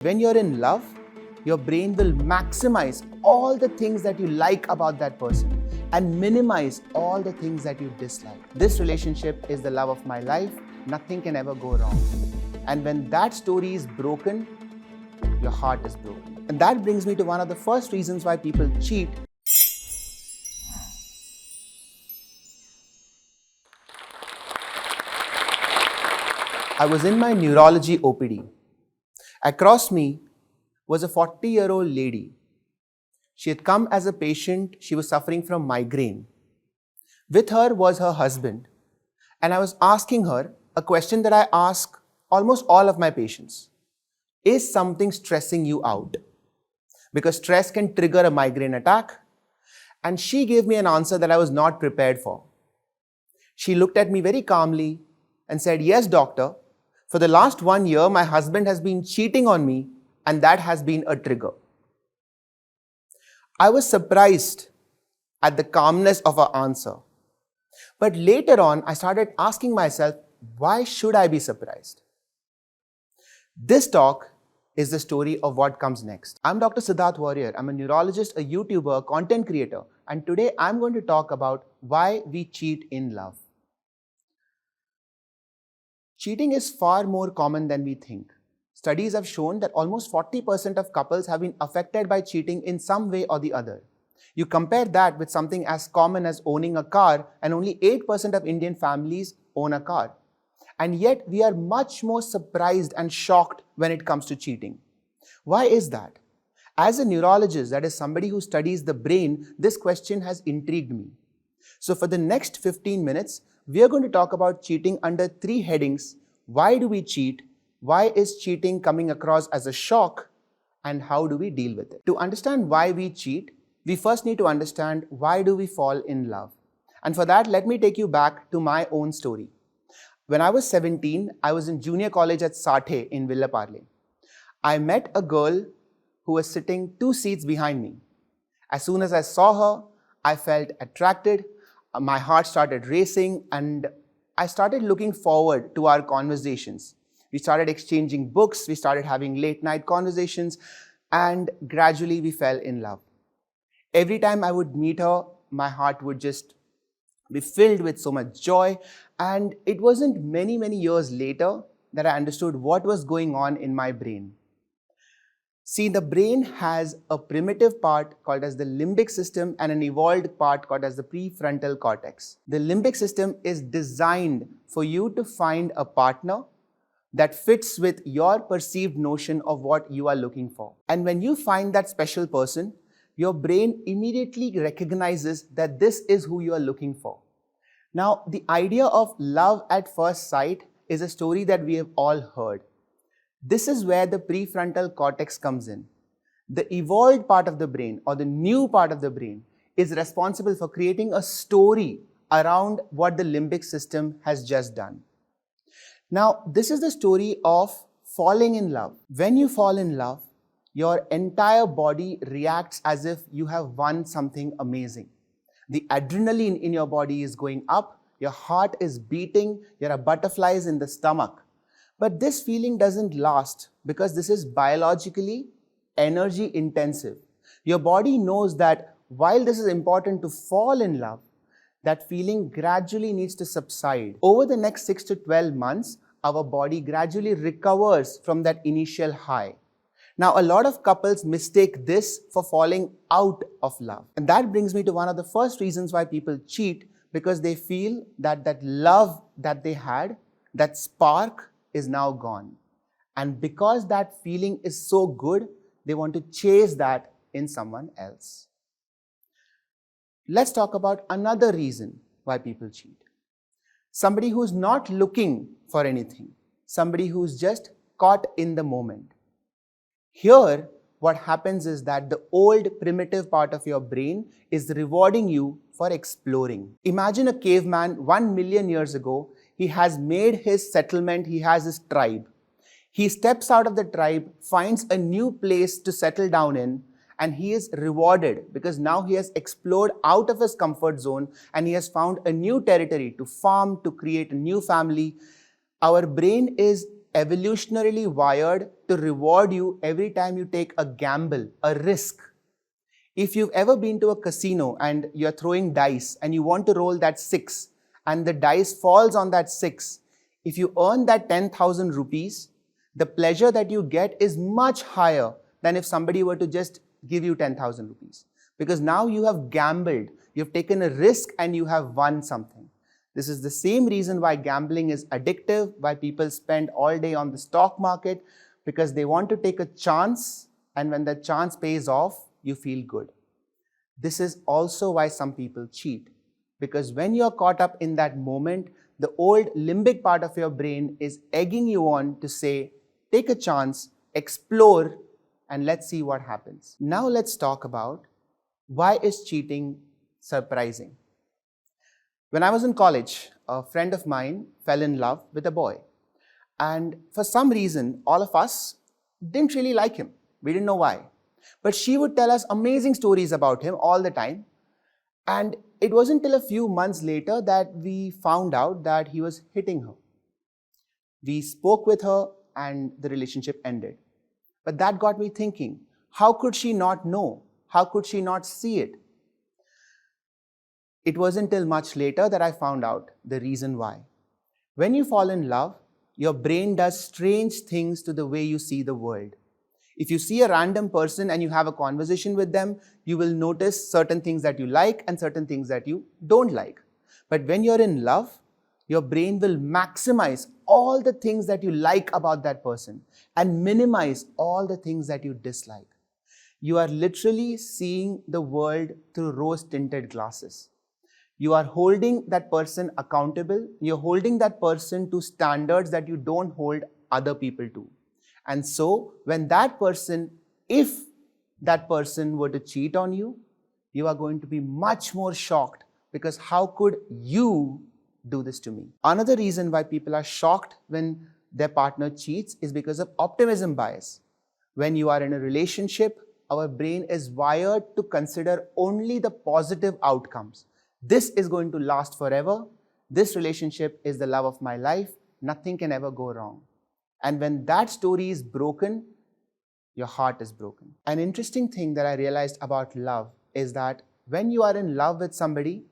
When you're in love, your brain will maximize all the things that you like about that person and minimize all the things that you dislike. This relationship is the love of my life. Nothing can ever go wrong. And when that story is broken, your heart is broken. And that brings me to one of the first reasons why people cheat. I was in my neurology OPD. Across me was a 40-year-old lady. She had come as a patient. She was suffering from migraine. With her was her husband. And I was asking her a question that I ask almost all of my patients. Is something stressing you out? Because stress can trigger a migraine attack. And she gave me an answer that I was not prepared for. She looked at me very calmly and said, "Yes, doctor. For the last 1 year, my husband has been cheating on me, and that has been a trigger." I was surprised at the calmness of her answer. But later on, I started asking myself, why should I be surprised? This talk is the story of what comes next. I'm Dr. Siddharth Warrior. I'm a neurologist, a YouTuber, a content creator, and today I'm going to talk about why we cheat in love. Cheating is far more common than we think. Studies have shown that almost 40% of couples have been affected by cheating in some way or the other. You compare that with something as common as owning a car, and only 8% of Indian families own a car. And yet we are much more surprised and shocked when it comes to cheating. Why is that? As a neurologist, that is somebody who studies the brain, this question has intrigued me. So for the next 15 minutes, we are going to talk about cheating under 3 headings. Why do we cheat? Why is cheating coming across as a shock? And how do we deal with it? To understand why we cheat, we first need to understand why do we fall in love. And for that, let me take you back to my own story. When I was 17, I was in junior college at Sathe in Villaparle. I met a girl who was sitting 2 seats behind me. As soon as I saw her, I felt attracted. My heart started racing and I started looking forward to our conversations. We started exchanging books, we started having late night conversations, and gradually we fell in love. Every time I would meet her, my heart would just be filled with so much joy, and it wasn't many years later that I understood what was going on in my brain. See, the brain has a primitive part called as the limbic system and an evolved part called as the prefrontal cortex. The limbic system is designed for you to find a partner that fits with your perceived notion of what you are looking for. And when you find that special person, your brain immediately recognizes that this is who you are looking for. Now, the idea of love at first sight is a story that we have all heard. This is where the prefrontal cortex comes in. The evolved part of the brain or the new part of the brain is responsible for creating a story around what the limbic system has just done. Now, this is the story of falling in love. When you fall in love, your entire body reacts as if you have won something amazing. The adrenaline in your body is going up, your heart is beating, there are butterflies in the stomach. But this feeling doesn't last because this is biologically energy intensive. Your body knows that while this is important to fall in love, that feeling gradually needs to subside. Over the next 6 to 12 months, our body gradually recovers from that initial high. Now, a lot of couples mistake this for falling out of love. And that brings me to one of the first reasons why people cheat, because they feel that that love that they had, that spark, is now gone. And because that feeling is so good, they want to chase that in someone else. Let's talk about another reason why people cheat. Somebody who's not looking for anything. Somebody who's just caught in the moment. Here, what happens is that the old primitive part of your brain is rewarding you for exploring. Imagine a caveman 1 million years ago. He has made his settlement, he has his tribe. He steps out of the tribe, finds a new place to settle down in, and he is rewarded because now he has explored out of his comfort zone and he has found a new territory to farm, to create a new family. Our brain is evolutionarily wired to reward you every time you take a gamble, a risk. If you've ever been to a casino and you're throwing dice and you want to roll that 6 and the dice falls on that 6, if you earn that 10,000 rupees, the pleasure that you get is much higher than if somebody were to just give you 10,000 rupees. Because now you have gambled, you've taken a risk and you have won something. This is the same reason why gambling is addictive, why people spend all day on the stock market, because they want to take a chance, and when that chance pays off, you feel good. This is also why some people cheat, because when you're caught up in that moment, the old limbic part of your brain is egging you on to say, take a chance, explore, and let's see what happens. Now let's talk about why is cheating surprising. When I was in college, a friend of mine fell in love with a boy. And for some reason, all of us didn't really like him. We didn't know why. But she would tell us amazing stories about him all the time. And it wasn't till a few months later that we found out that he was hitting her. We spoke with her and the relationship ended. But that got me thinking, how could she not know? How could she not see it? It wasn't till much later that I found out the reason why. When you fall in love, your brain does strange things to the way you see the world. If you see a random person and you have a conversation with them, you will notice certain things that you like and certain things that you don't like. But when you're in love, your brain will maximize all the things that you like about that person and minimize all the things that you dislike. You are literally seeing the world through rose-tinted glasses. You are holding that person accountable. You're holding that person to standards that you don't hold other people to. And so, when that person, if that person were to cheat on you, you are going to be much more shocked, because how could you do this to me? Another reason why people are shocked when their partner cheats is because of optimism bias. When you are in a relationship, our brain is wired to consider only the positive outcomes. This is going to last forever. This relationship is the love of my life. Nothing can ever go wrong. And when that story is broken, your heart is broken. An interesting thing that I realized about love is that when you are in love with somebody,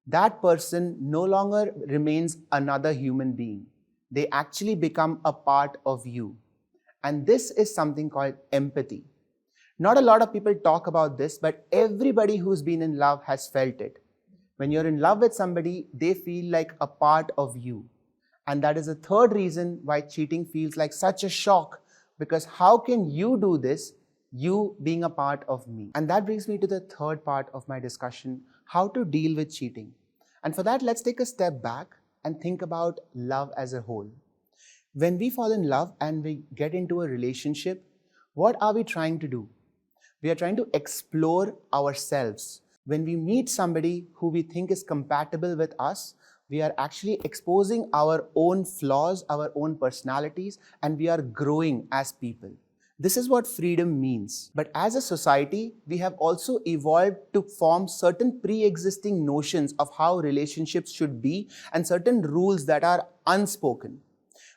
that person no longer remains another human being. They actually become a part of you. And this is something called empathy. Not a lot of people talk about this, but everybody who's been in love has felt it. When you're in love with somebody, they feel like a part of you. And that is the third reason why cheating feels like such a shock, because how can you do this, you being a part of me? And that brings me to the third part of my discussion, how to deal with cheating. And for that, let's take a step back and think about love as a whole. When we fall in love and we get into a relationship, what are we trying to do? We are trying to explore ourselves. When we meet somebody who we think is compatible with us, we are actually exposing our own flaws, our own personalities, and we are growing as people. This is what freedom means. But as a society, we have also evolved to form certain pre-existing notions of how relationships should be and certain rules that are unspoken.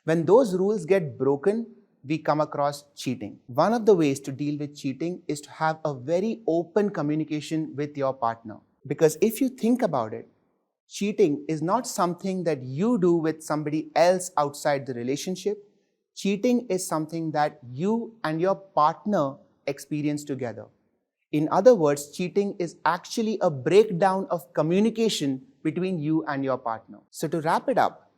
When those rules get broken, we come across cheating. One of the ways to deal with cheating is to have a very open communication with your partner. Because if you think about it, cheating is not something that you do with somebody else outside the relationship. Cheating is something that you and your partner experience together. In other words, cheating is actually a breakdown of communication between you and your partner. So to wrap it up,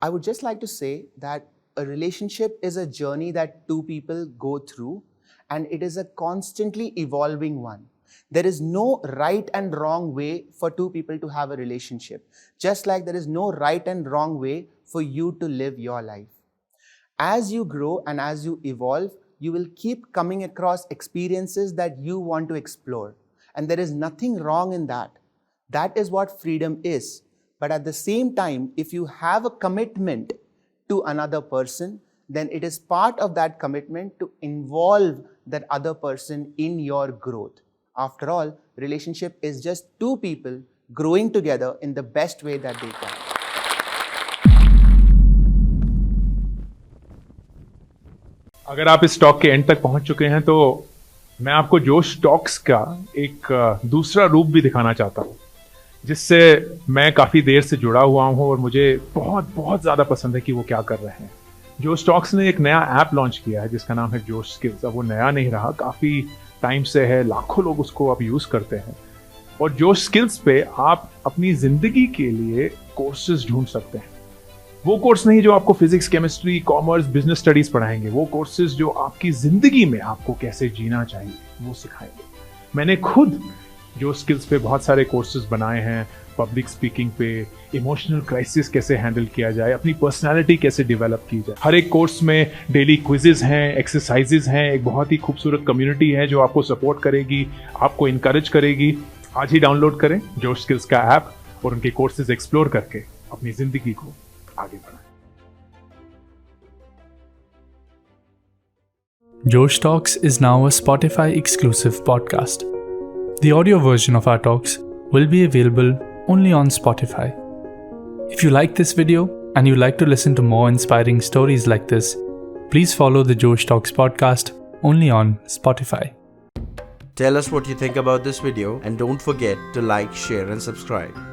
I would just like to say that a relationship is a journey that two people go through, and it is a constantly evolving one. There is no right and wrong way for two people to have a relationship, just like there is no right and wrong way for you to live your life. As you grow and as you evolve, you will keep coming across experiences that you want to explore. And there is nothing wrong in that. That is what freedom is. But at the same time, if you have a commitment to another person, then it is part of that commitment to involve that other person in your growth. After all, relationship is just two people growing together in the best way that they can. अगर आप इस talk के and तक पहुंच चुके हैं तो मैं आपको जोश टॉक्स का एक दूसरा रूप भी दिखाना चाहता हूं, जिससे मैं काफ़ी देर से जुड़ा हुआ हूं और मुझे बहुत बहुत ज़्यादा पसंद है कि वो क्या कर रहे हैं। जोश टॉक्स ने एक नया ऐप लॉन्च किया है जिसका नाम है जोश स्किल्स। अब वो नया नहीं रहा, काफ़ी टाइम से है, लाखों लोग उसको अब यूज़ करते हैं। और जोश स्किल्स पे आप अपनी ज़िंदगी के लिए कोर्सेज ढूंढ सकते हैं। वो कोर्स नहीं जो आपको physics, chemistry, commerce, business studies पढ़ाएंगे, वो कोर्सेज जो आपकी जिंदगी में आपको कैसे जीना चाहिए वो सिखाएंगे। मैंने खुद जो स्किल्स पे बहुत सारे कोर्सेज बनाए हैं, पब्लिक स्पीकिंग पे, इमोशनल क्राइसिस कैसे हैंडल किया जाए, अपनी पर्सनालिटी कैसे डेवलप की जाए। हर एक कोर्स में डेली क्विजेज हैं, एक्सरसाइजेज हैं, एक बहुत ही खूबसूरत कम्युनिटी है जो आपको सपोर्ट करेगी, आपको इनकरेज करेगी। आज ही डाउनलोड करें जोश स्किल्स का ऐप और उनके कोर्सेज एक्सप्लोर करके अपनी जिंदगी को आगे बढ़ाएं। Josh Talks is now a Spotify exclusive podcast. The audio version of our talks will be available only on Spotify. If you like this video and you like to listen to more inspiring stories like this, please follow the Josh Talks podcast only on Spotify. Tell us what you think about this video and don't forget to like, share and subscribe.